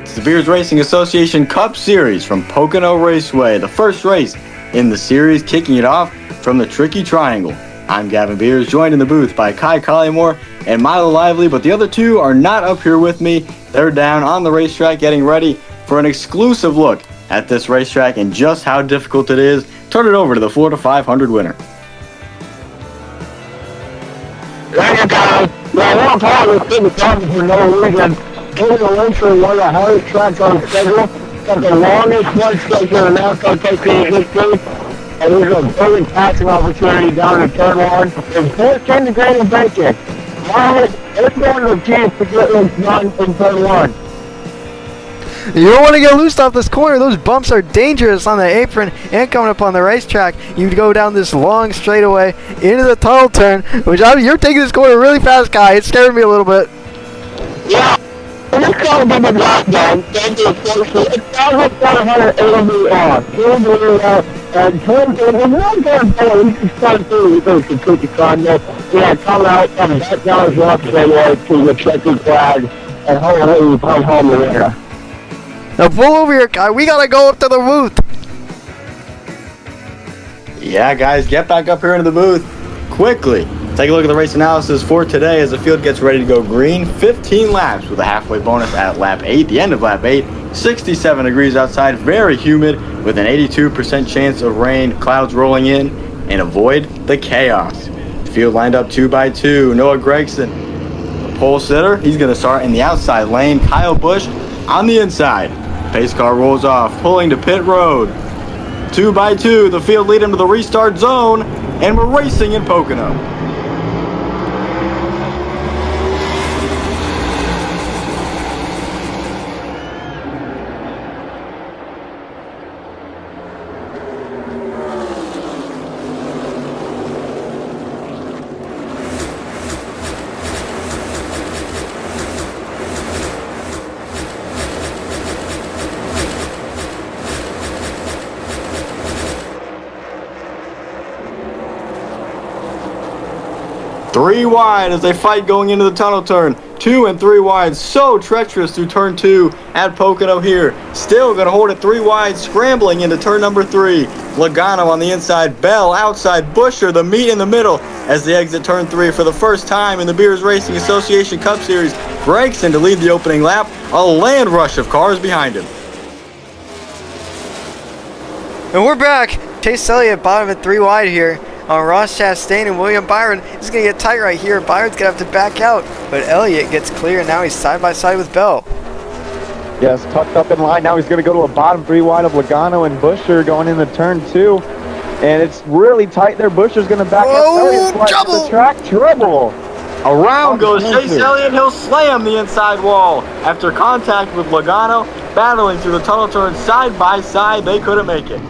It's the Beers Racing Association Cup Series from Pocono Raceway, the first race in the series, kicking it off from the Tricky Triangle. I'm Gavin Beers, joined in the booth by Collymore and Milo Lively, but the other two are not up here with me. They're down on the racetrack getting ready for an exclusive look at this racetrack and just how difficult it is. Turn it over to the Florida 500 winner. There you go. Yeah, one part of the problem for no reason. This is a race for one of the hardest tracks on the schedule. Got the longest one stretch in the NASCAR TP history. And there's a brilliant passing opportunity down in turn one. There's 14 degrees of bacon. It's going to the chance to get this done in turn one. You don't want to get loose off this corner. Those bumps are dangerous on the apron and coming up on the racetrack. You go down this long straightaway into the tunnel turn, which you're taking this corner really fast, Kai. It's scaring me a little bit. Yeah, this car will be the drop down. Thank you, it's 1,780 off. And turn two, we're not going forward. We can start through. We go to Tricky Triangle. Yeah, come out and hit down his left straightaway to the checkered flag. And hopefully we come home the winner. Now pull over here, Kai. We gotta go up to the booth. Yeah, guys, get back up here into the booth quickly. Take a look at the race analysis for today as the field gets ready to go green. 15 laps with a halfway bonus at lap 8, the end of lap 8. 67 degrees outside, very humid with an 82% chance of rain, clouds rolling in, and avoid the chaos. Field lined up 2 by 2. Noah Gregson, the pole sitter, he's going to start in the outside lane. Kyle Busch on the inside. Pace car rolls off, pulling to pit road. 2 by 2, the field lead him to the restart zone, and we're racing in Pocono. Three wide as they fight going into the tunnel turn. 2 and 3 wide, so treacherous through turn 2 at Pocono here. Still gonna hold it 3 wide, scrambling into turn number 3. Logano on the inside, Bell outside, Buescher the meat in the middle as they exit turn 3 for the first time in the Beers Racing Association Cup Series. Gregson to lead the opening lap, a land rush of cars behind him. And we're back. Chase Elliott bottom at 3 wide here. On Ross Chastain and William Byron. It's going to get tight right here. Byron's going to have to back out. But Elliott gets clear, and now he's side by side with Bell. Yes, tucked up in line. Now he's going to go to a bottom 3 wide of Logano and Buescher going into turn 2. And it's really tight there. Buescher's going to back up. Trouble! The track. Trouble! Around goes Chase Elliott. He'll slam the inside wall. After contact with Logano, battling through the tunnel turn side by side, they couldn't make it.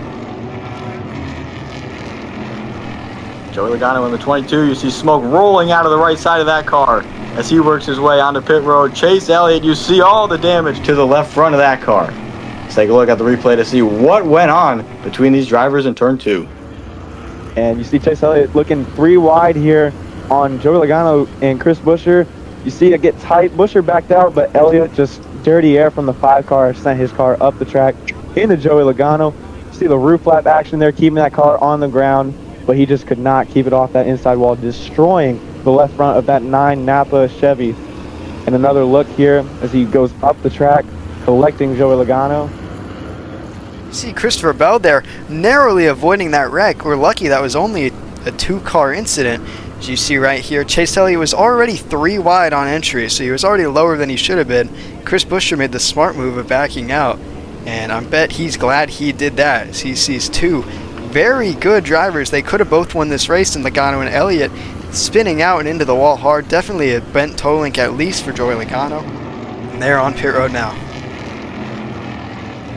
Joey Logano in the 22, you see smoke rolling out of the right side of that car as he works his way onto pit road. Chase Elliott, you see all the damage to the left front of that car. Let's take a look at the replay to see what went on between these drivers in turn 2. And you see Chase Elliott looking 3 wide here on Joey Logano and Chris Buescher. You see it get tight. Buescher backed out, but Elliott just dirty air from the 5 car, sent his car up the track into Joey Logano. You see the roof flap action there, keeping that car on the ground. But he just could not keep it off that inside wall, destroying the left front of that 9 Napa Chevy. And another look here as he goes up the track, collecting Joey Logano. See Christopher Bell there, narrowly avoiding that wreck. We're lucky that was only a 2-car incident. As you see right here, Chase Elliott was already 3 wide on entry, so he was already lower than he should have been. Chris Buescher made the smart move of backing out, and I bet he's glad he did that, as he sees 2 very good drivers. They could have both won this race, and Logano and Elliott spinning out and into the wall hard. Definitely a bent toe link at least for Joey Logano. And they're on pit road now.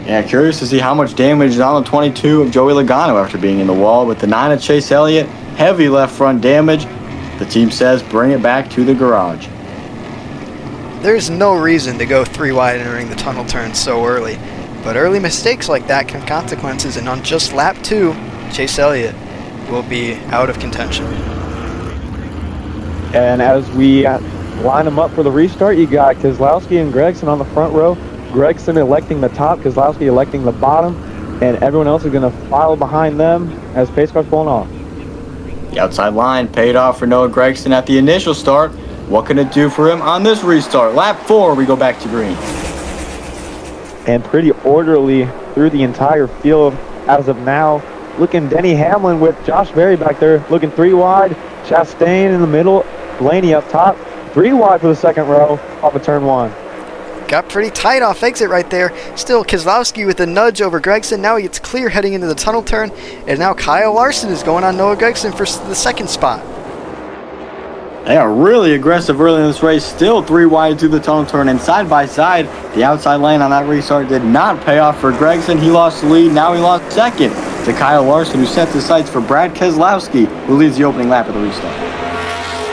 Yeah, curious to see how much damage is on the 22 of Joey Logano after being in the wall. With the 9 of Chase Elliott, heavy left front damage. The team says bring it back to the garage. There's no reason to go 3 wide entering the tunnel turn so early. But early mistakes like that can have consequences, and on just lap 2, Chase Elliott will be out of contention. And as we line them up for the restart, you got Keselowski and Gregson on the front row. Gregson electing the top, Keselowski electing the bottom, and everyone else is going to follow behind them as pace car's pulling off. The outside line paid off for Noah Gragson at the initial start. What can it do for him on this restart? Lap 4, we go back to green. And pretty orderly through the entire field as of now. Looking Denny Hamlin with Josh Berry back there, looking 3 wide. Chastain in the middle, Blaney up top. 3 wide for the second row off of turn 1. Got pretty tight off exit right there. Still Keselowski with a nudge over Gregson. Now he gets clear heading into the tunnel turn. And now Kyle Larson is going on Noah Gragson for the second spot. They are really aggressive early in this race. Still 3 wide through the tunnel turn. And side by side, the outside lane on that restart did not pay off for Gragson. He lost the lead. Now he lost second to Kyle Larson, who set the sights for Brad Keselowski, who leads the opening lap of the restart.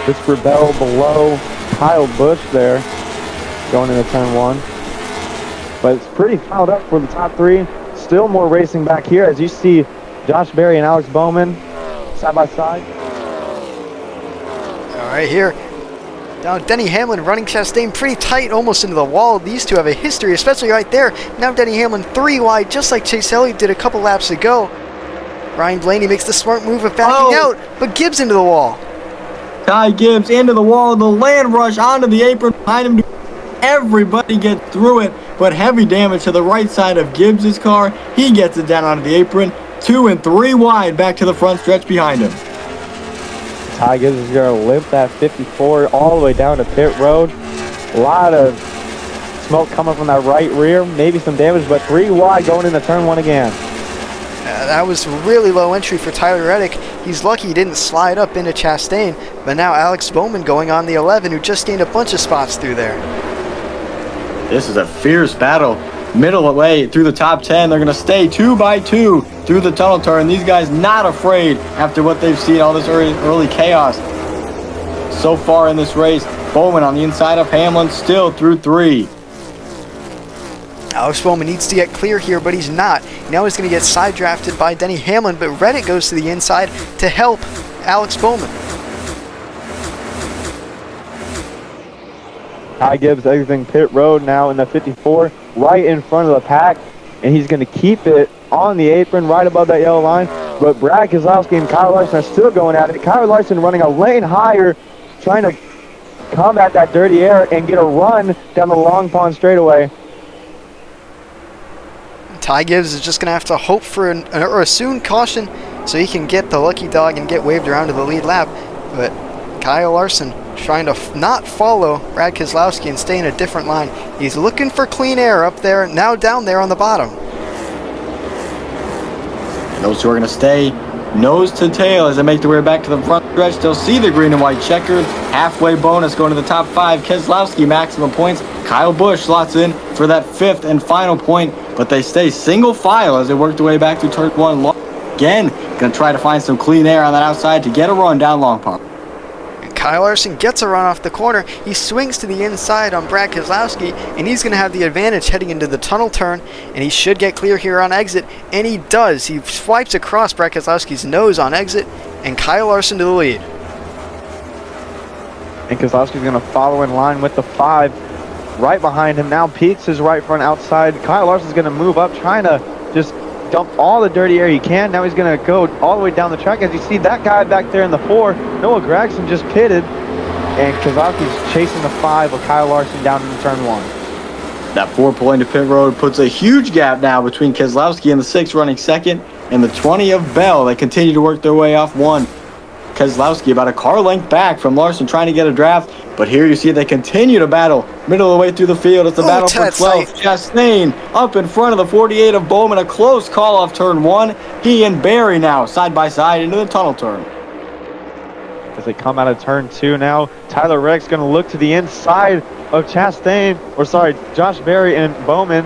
Christopher Bell below Kyle Busch there, going into turn 1. But it's pretty fouled up for the top 3. Still more racing back here as you see Josh Berry and Alex Bowman side by side. All right, here. Now Denny Hamlin running Chastain pretty tight, almost into the wall. These two have a history, especially right there. Now Denny Hamlin 3 wide, just like Chase Elliott did a couple laps ago. Ryan Blaney makes the smart move of backing out, but Gibbs into the wall. Ty Gibbs into the wall, the land rush onto the apron behind him. Everybody gets through it, but heavy damage to the right side of Gibbs' car. He gets it down onto the apron. 2 and 3 wide back to the front stretch behind him. Ty Gibbs is going to limp that 54 all the way down to pit road. A lot of smoke coming from that right rear. Maybe some damage, but 3 wide going into turn 1 again. That was really low entry for Tyler Reddick. He's lucky he didn't slide up into Chastain, but now Alex Bowman going on the 11, who just gained a bunch of spots through there. This is a fierce battle. Middle of the way through the top 10. They're going to stay 2 by 2 through the tunnel turn. These guys not afraid after what they've seen, all this early chaos. So far in this race, Bowman on the inside of Hamlin, still through 3. Alex Bowman needs to get clear here, but he's not. Now he's going to get side drafted by Denny Hamlin, but Reddick goes to the inside to help Alex Bowman. Ty Gibbs exiting pit road now in the 54, right in front of the pack, and he's going to keep it on the apron right above that yellow line. But Brad Keselowski and Kyle Larson are still going at it. Kyle Larson running a lane higher, trying to combat that dirty air and get a run down the Long Pond straightaway. Ty Gibbs is just going to have to hope for a soon caution so he can get the lucky dog and get waved around to the lead lap. But Kyle Larson trying to not follow Brad Keselowski and stay in a different line. He's looking for clean air up there, now down there on the bottom. And those two are going to stay nose to tail as they make their way back to the front stretch. They'll see the green and white checkered. Halfway bonus going to the top 5. Keselowski maximum points. Kyle Busch slots in for that 5th and final point, but they stay single file as they work their way back to turn 1. Again, going to try to find some clean air on that outside to get a run down Long Pond. Kyle Larson gets a run off the corner. He swings to the inside on Brad Keselowski, and he's going to have the advantage heading into the tunnel turn, and he should get clear here on exit, and he does. He swipes across Brad Keselowski's nose on exit, and Kyle Larson to the lead. And Keselowski's going to follow in line with the 5. Right behind him now, peeks his right front outside. Kyle Larson's going to move up, trying to just dump all the dirty air he can. Now he's going to go all the way down the track. As you see that guy back there in the 4, Noah Gragson just pitted, and Keselowski's chasing the 5 with Kyle Larson down into turn 1. That 4 pulling to pit road puts a huge gap now between Keselowski and the 6 running second and the 20 of Bell. They continue to work their way off 1. Keselowski about a car length back from Larson trying to get a draft, but here you see they continue to battle middle of the way through the field. It's the battle for 12. Chastain up in front of the 48 of Bowman. A close call off turn 1. He and Berry now side by side into the tunnel turn. As they come out of turn 2 now, Tyler Reddick's going to look to the inside of Josh Berry and Bowman,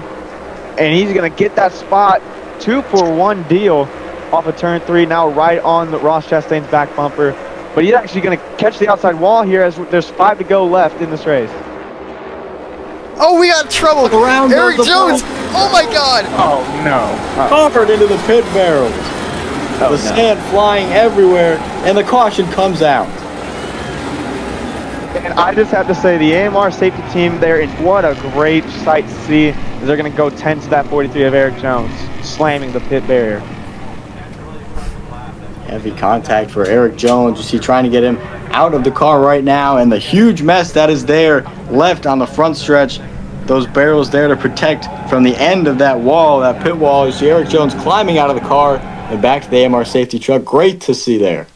and he's going to get that spot. 2-for-1 deal off of turn 3, now right on the Ross Chastain's back bumper. But he's actually going to catch the outside wall here as there's 5 to go left in this race. Oh, we got trouble. Around Eric Jones. Oh, my God. Oh, no. Covered into the pit barrels. Sand flying everywhere, and the caution comes out. And I just have to say, the AMR safety team there, and what a great sight to see, is they're going to go 10 to that 43 of Eric Jones, slamming the pit barrier. Heavy contact for Eric Jones. You see trying to get him out of the car right now, and the huge mess that is there left on the front stretch. Those barrels there to protect from the end of that wall, that pit wall. You see Eric Jones climbing out of the car and back to the AMR safety truck. Great to see there.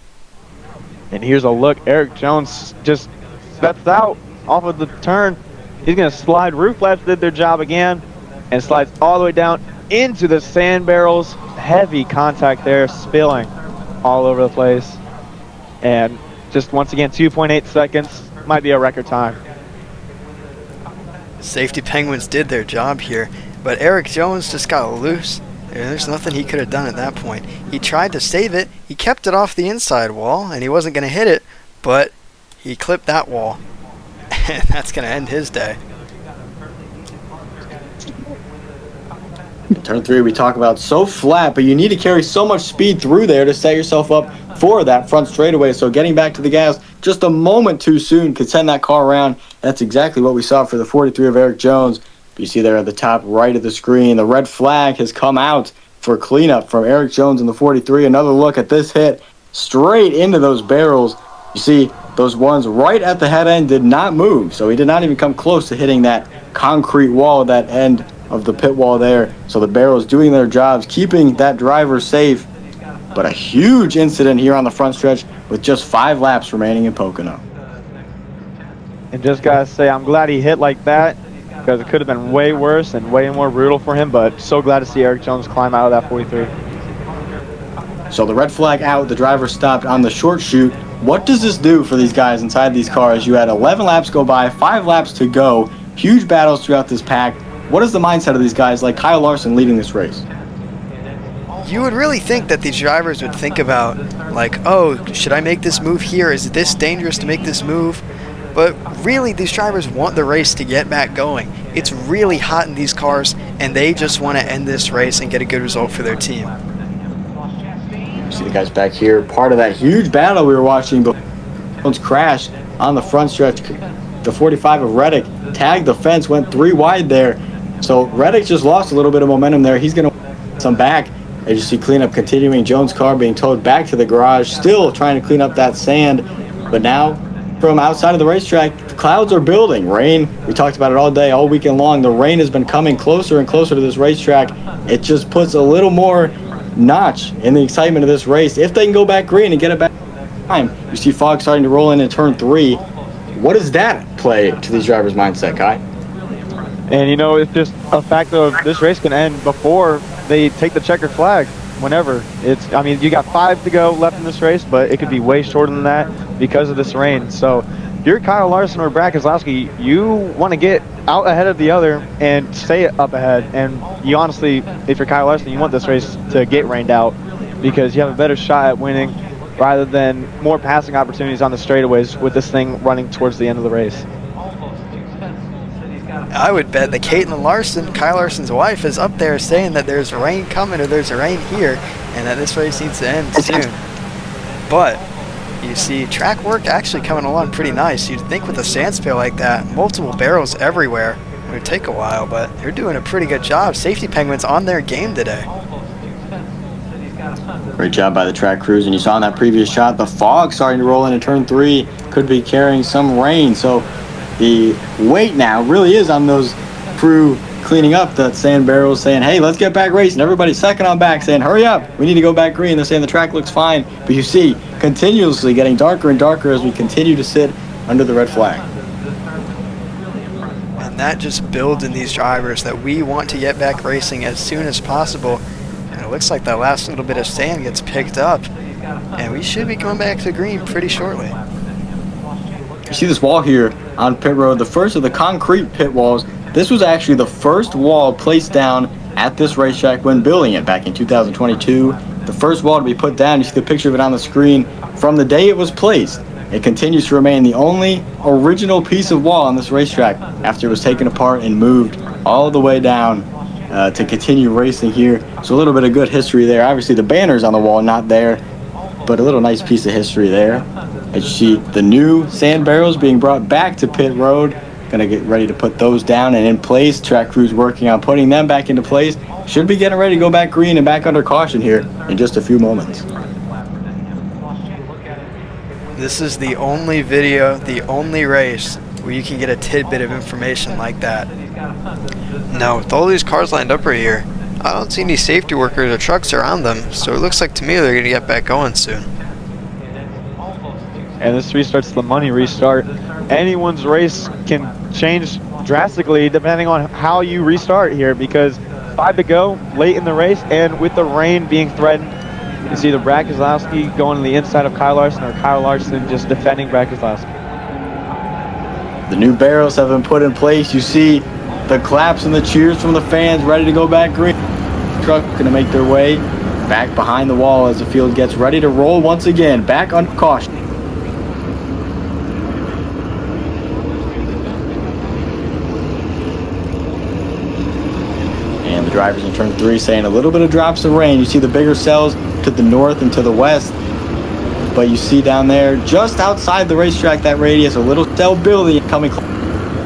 And here's a look. Eric Jones just steps out off of the turn. He's going to slide. Roof flaps did their job again and slides all the way down into the sand barrels. Heavy contact there, spilling all over the place. And just once again, 2.8 seconds. Might be a record time. Safety Penguins did their job here, but Eric Jones just got loose. There's nothing he could have done at that point. He tried to save it. He kept it off the inside wall, and he wasn't going to hit it, but he clipped that wall, and that's going to end his day. Turn 3 we talk about so flat, but you need to carry so much speed through there to set yourself up for that front straightaway. So getting back to the gas just a moment too soon could send that car around. That's exactly what we saw for the 43 of Eric Jones. You see there at the top right of the screen, the red flag has come out for cleanup from Eric Jones in the 43. Another look at this hit straight into those barrels. You see those ones right at the head end did not move, so he did not even come close to hitting that concrete wall at that end of the pit wall there. So the barrels doing their jobs, keeping that driver safe. But a huge incident here on the front stretch with just 5 laps remaining in Pocono. And just got to say, I'm glad he hit like that, because it could have been way worse and way more brutal for him, but so glad to see Eric Jones climb out of that 43. So the red flag out, the driver stopped on the short chute. What does this do for these guys inside these cars? You had 11 laps go by, 5 laps to go, huge battles throughout this pack. What is the mindset of these guys like Kyle Larson leading this race? You would really think that these drivers would think about, like, oh, should I make this move here? Is this dangerous to make this move? But really, these drivers want the race to get back going. It's really hot in these cars, and they just want to end this race and get a good result for their team. See the guys back here, part of that huge battle we were watching before Jones crashed on the front stretch. The 45 of Reddick tagged the fence, went 3 wide there. So Reddick just lost a little bit of momentum there. He's going to some back. As you see cleanup continuing, Jones' car being towed back to the garage, still trying to clean up that sand. But now, from outside of the racetrack, the clouds are building. Rain, we talked about it all day, all weekend long. The rain has been coming closer and closer to this racetrack. It just puts a little more notch in the excitement of this race. If they can go back green and get it back time, you see fog starting to roll in turn 3. What does that play to these drivers' mindset, Kai? And you know, it's just a fact of this race can end before they take the checkered flag, whenever. I mean, you got 5 to go left in this race, but it could be way shorter than that because of this rain. So if you're Kyle Larson or Brad Keselowski, you want to get out ahead of the other and stay up ahead. And you honestly, if you're Kyle Larson, you want this race to get rained out because you have a better shot at winning rather than more passing opportunities on the straightaways with this thing running towards the end of the race. I would bet that Caitlin Larson, Kyle Larson's wife, is up there saying that there's rain coming or there's rain here and that this race needs to end soon. But you see track work actually coming along pretty nice. You'd think with a sand spill like that, multiple barrels everywhere, it would take a while, but they're doing a pretty good job. Safety Penguins on their game today. Great job by the track crews. And you saw in that previous shot, the fog starting to roll into turn 3 could be carrying some rain. So the weight now really is on those crew cleaning up the sand barrels, saying, hey, let's get back racing. Everybody's second on back, saying, hurry up, we need to go back green. They're saying the track looks fine. But you see, continuously getting darker and darker as we continue to sit under the red flag. And that just builds in these drivers that we want to get back racing as soon as possible. And it looks like that last little bit of sand gets picked up. And we should be coming back to green pretty shortly. You see this wall here on pit road, the first of the concrete pit walls. This was actually the first wall placed down at this racetrack when building it back in 2022. The first wall to be put down, you see the picture of it on the screen, from the day it was placed. It continues to remain the only original piece of wall on this racetrack after it was taken apart and moved all the way down to continue racing here. So a little bit of good history there. Obviously the banners on the wall not there, but a little nice piece of history there. As you see the new sand barrels being brought back to pit road. Gonna get ready to put those down and in place. Track crew's working on putting them back into place. Should be getting ready to go back green and back under caution here in just a few moments. This is the only video, the only race where you can get a tidbit of information like that. Now, with all these cars lined up right here, I don't see any safety workers or trucks around them, so it looks like to me they're going to get back going soon. And this restart's the money restart. Anyone's race can change drastically depending on how you restart here, because 5 to go late in the race, and with the rain being threatened, it's either Brad Keselowski going to the inside of Kyle Larson or Kyle Larson just defending Brad Keselowski. The new barrels have been put in place. You see the claps and the cheers from the fans ready to go back green. Truck gonna make their way back behind the wall as the field gets ready to roll once again, back under caution. And the drivers in turn 3 saying a little bit of drops of rain. You see the bigger cells to the north and to the west, but you see down there just outside the racetrack, that radius, a little cell building coming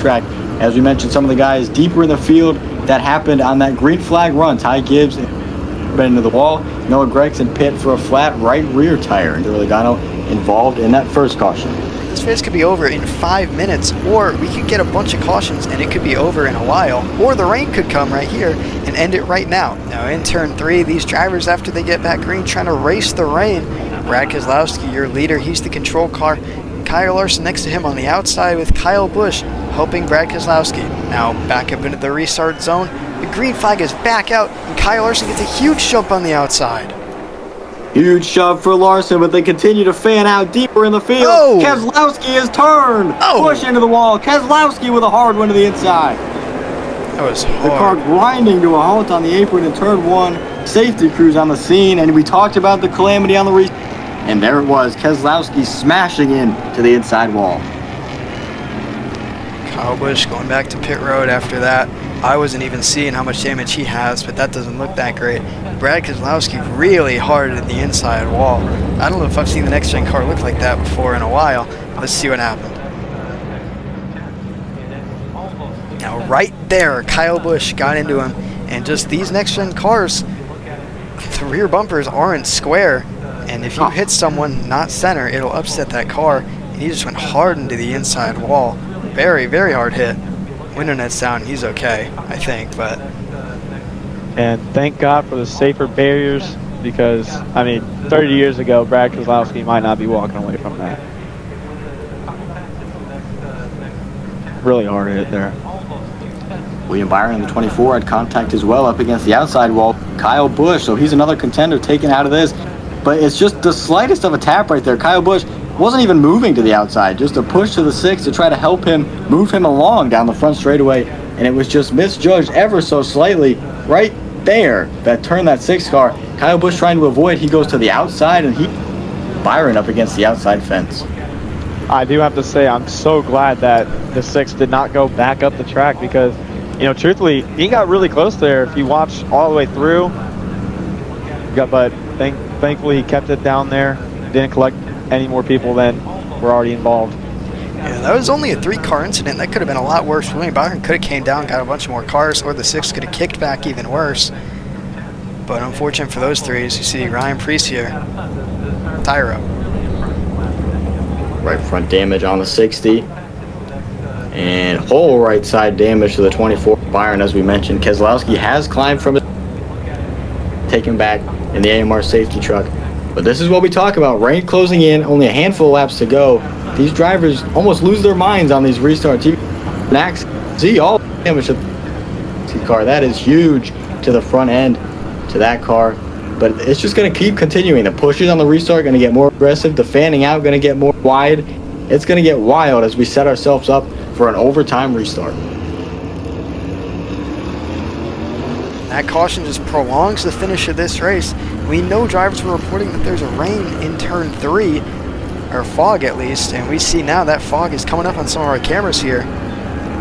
track. As we mentioned, some of the guys deeper in the field, that happened on that green flag run. Ty Gibbs been into the wall. Noah Gregson pit for a flat right rear tire, and Joey Logano involved in that first caution. This race could be over in 5 minutes, or we could get a bunch of cautions and it could be over in a while, or the rain could come right here and end it right now. Now in turn 3, these drivers, after they get back green, trying to race the rain. Brad Keselowski, your leader, he's the control car. Kyle Larson next to him on the outside with Kyle Busch helping Brad Keselowski. Now back up into the restart zone. The green flag is back out, and Kyle Larson gets a huge jump on the outside. Huge shove for Larson, but they continue to fan out deeper in the field. Oh! Keselowski is turned. Oh! Push into the wall. Keselowski with a hard one to the inside. That was The car hard. grinding to a halt on the apron in turn 1. Safety crews on the scene, and we talked about the calamity on the restart. And there it was, Keselowski smashing in to the inside wall. Kyle Busch going back to pit road after that. I wasn't even seeing how much damage he has, but that doesn't look that great. Brad Keselowski really hard at the inside wall. I don't know if I've seen the next gen car look like that before in a while. Let's see what happened. Now right there, Kyle Busch got into him, and just these next gen cars, the rear bumpers aren't square, and if you hit someone not center, it'll upset that car, and he just went hard into the inside wall. Very, very hard hit. Window net's down, he's okay, I think, but... And thank God for the safer barriers, because, I mean, 30 years ago, Brad Keselowski might not be walking away from that. Really hard hit there. William Byron in the 24 had contact as well up against the outside wall. Kyle Busch, so he's another contender taken out of this. But it's just the slightest of a tap right there. Kyle Busch wasn't even moving to the outside, just a push to the 6 to try to help him move him along down the front straightaway, and it was just misjudged ever so slightly right there that turned that 6 car. Kyle Busch trying to avoid, he goes to the outside, and Byron up against the outside fence. I do have to say I'm so glad that the 6 did not go back up the track, because, you know, truthfully, he got really close there if you watch all the way through. But thankfully he kept it down there, didn't collect any more people than were already involved. Yeah, that was only a 3-car incident. That could have been a lot worse. William Byron could have came down, got a bunch more cars, or the 6 could have kicked back even worse. But unfortunate for those 3, as you see Ryan Preece here, tire up. Right front damage on the 60. And whole right side damage to the 24. Byron, as we mentioned, Keselowski has climbed from it, taken back in the AMR safety truck. But this is what we talk about. Rain closing in, only a handful of laps to go. These drivers almost lose their minds on these restarts. Max, see all the damage to the car. That is huge to the front end, to that car. But it's just going to keep continuing. The pushes on the restart are going to get more aggressive. The fanning out going to get more wide. It's going to get wild as we set ourselves up for an overtime restart. That caution just prolongs the finish of this race. We know drivers were reporting that there's a rain in turn 3, or fog at least, and we see now that fog is coming up on some of our cameras here.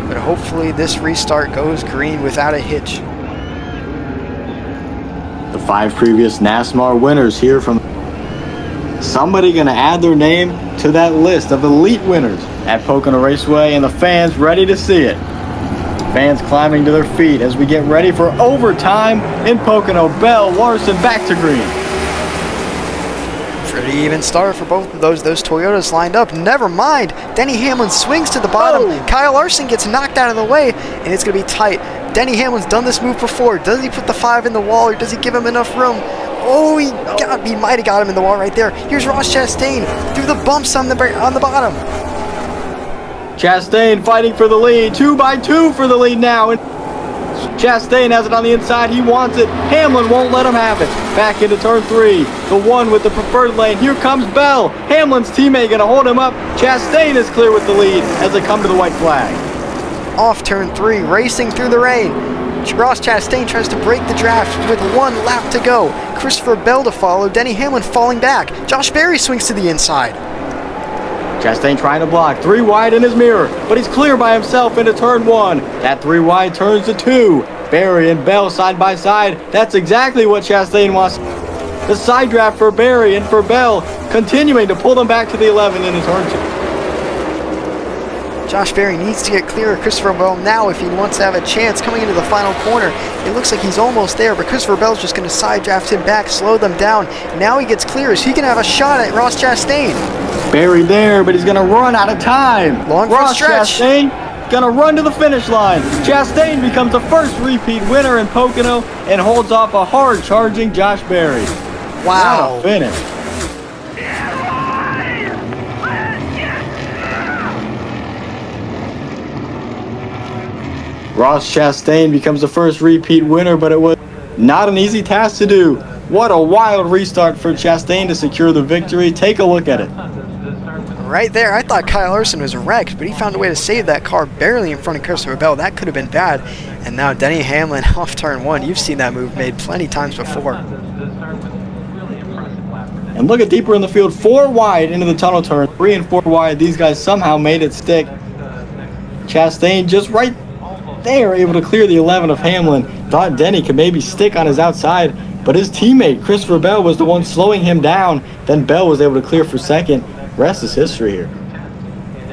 But hopefully this restart goes green without a hitch. The 5 previous NASCAR winners here from Somebody going to add their name to that list of elite winners at Pocono Raceway, and the fans ready to see it. Fans climbing to their feet as we get ready for overtime in Pocono. Bell, Larson back to green. Pretty even start for both of those Toyotas lined up. Never mind. Denny Hamlin swings to the bottom. Oh. Kyle Larson gets knocked out of the way, and it's going to be tight. Denny Hamlin's done this move before. Does he put the 5 in the wall, or does he give him enough room? Oh, he might have got him in the wall right there. Here's Ross Chastain through the bumps on the bottom. Chastain fighting for the lead. 2 by 2 for the lead now. And Chastain has it on the inside. He wants it. Hamlin won't let him have it. Back into turn 3. The one with the preferred lane. Here comes Bell. Hamlin's teammate going to hold him up. Chastain is clear with the lead as they come to the white flag. Off turn 3, racing through the rain. Ross Chastain tries to break the draft with 1 lap to go. Christopher Bell to follow. Denny Hamlin falling back. Josh Berry swings to the inside. Chastain trying to block. 3 wide in his mirror, but he's clear by himself into turn 1. That 3 wide turns to 2. Berry and Bell side by side. That's exactly what Chastain wants. The side draft for Berry and for Bell, continuing to pull them back to the 11 into turn 2. Josh Berry needs to get clear of Christopher Bell now if he wants to have a chance coming into the final corner. It looks like he's almost there, but Christopher Bell's just going to side draft him back, slow them down. Now he gets clear as he can have a shot at Ross Chastain. Berry there, but he's going to run out of time. Long for Ross stretch. Chastain going to run to the finish line. Chastain becomes the first repeat winner in Pocono and holds off a hard-charging Josh Berry. Wow. What a finish. Ross Chastain becomes the first repeat winner, but it was not an easy task to do. What a wild restart for Chastain to secure the victory. Take a look at it. Right there, I thought Kyle Larson was wrecked, but he found a way to save that car barely in front of Christopher Bell. That could have been bad. And now Denny Hamlin off turn 1. You've seen that move made plenty times before. And look at deeper in the field, 4 wide into the tunnel turn, 3 and 4 wide. These guys somehow made it stick. Chastain just right there able to clear the 11 of Hamlin. Thought Denny could maybe stick on his outside, but his teammate Christopher Bell was the one slowing him down. Then Bell was able to clear for second. Rest is history here.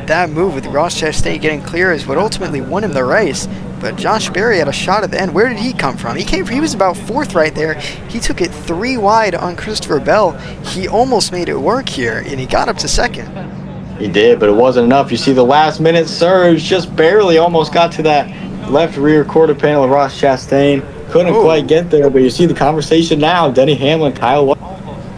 That move with Ross Chastain getting clear is what ultimately won him the race. But Josh Berry had a shot at the end. Where did he come from? He was about 4th right there. He took it 3 wide on Christopher Bell. He almost made it work here, and he got up to 2nd. He did, but it wasn't enough. You see the last minute surge, just barely almost got to that left rear quarter panel of Ross Chastain. Couldn't quite get there, but you see the conversation now. Denny Hamlin, Kyle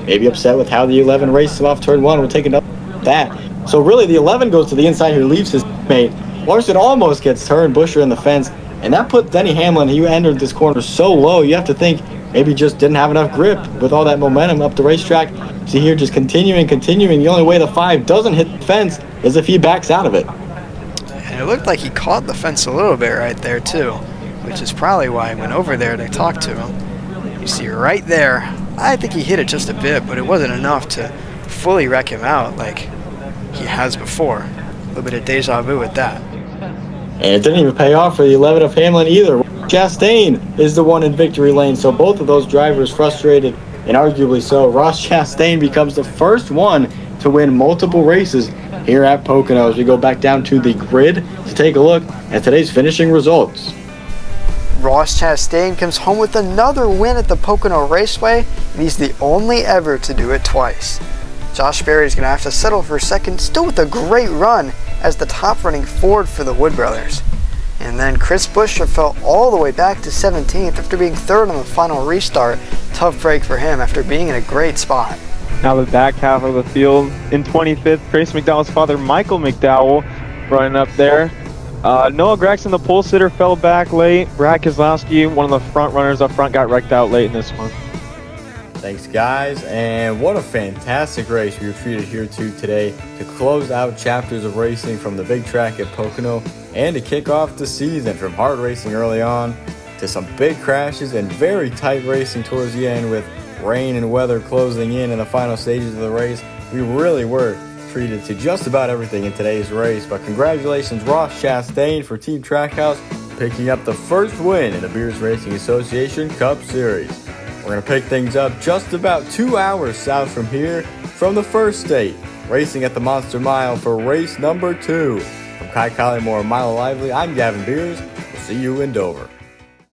maybe upset with how the 11 raced him off turn 1. We'll take another that. So really the 11 goes to the inside here, leaves his teammate. Larson almost gets turned, Buescher in the fence, and that put Denny Hamlin, he entered this corner so low, you have to think maybe just didn't have enough grip with all that momentum up the racetrack. See here, just continuing. The only way the 5 doesn't hit the fence is if he backs out of it. And it looked like he caught the fence a little bit right there too, which is probably why I went over there to talk to him. You see right there, I think he hit it just a bit, but it wasn't enough to fully wreck him out like he has before. A little bit of deja vu with that. And it didn't even pay off for the 11 of Hamlin either. Chastain is the one in victory lane, so both of those drivers frustrated, and arguably so. Ross Chastain becomes the first one to win multiple races here at Pocono as we go back down to the grid to take a look at today's finishing results. Ross Chastain comes home with another win at the Pocono Raceway, and he's the only ever to do it twice. Josh Berry is going to have to settle for second, still with a great run as the top-running Ford for the Wood brothers. And then Chris Buescher fell all the way back to 17th after being 3rd on the final restart. Tough break for him after being in a great spot. Now the back half of the field in 25th, Trace McDowell's father, Michael McDowell, running up there. Noah Gregson, the pole sitter, fell back late. Brad Keselowski, one of the front runners up front, got wrecked out late in this one. Thanks, guys, and what a fantastic race we were treated here to today to close out chapters of racing from the big track at Pocono and to kick off the season from hard racing early on to some big crashes and very tight racing towards the end with rain and weather closing in the final stages of the race. We really were treated to just about everything in today's race, but congratulations Ross Chastain for Team Trackhouse picking up the first win in the Beers Racing Association Cup Series. We're going to pick things up just about 2 hours south from here from the first state, racing at the Monster Mile for race number 2. From Collymore, Milo Lively, I'm Gavin Beers. We'll see you in Dover.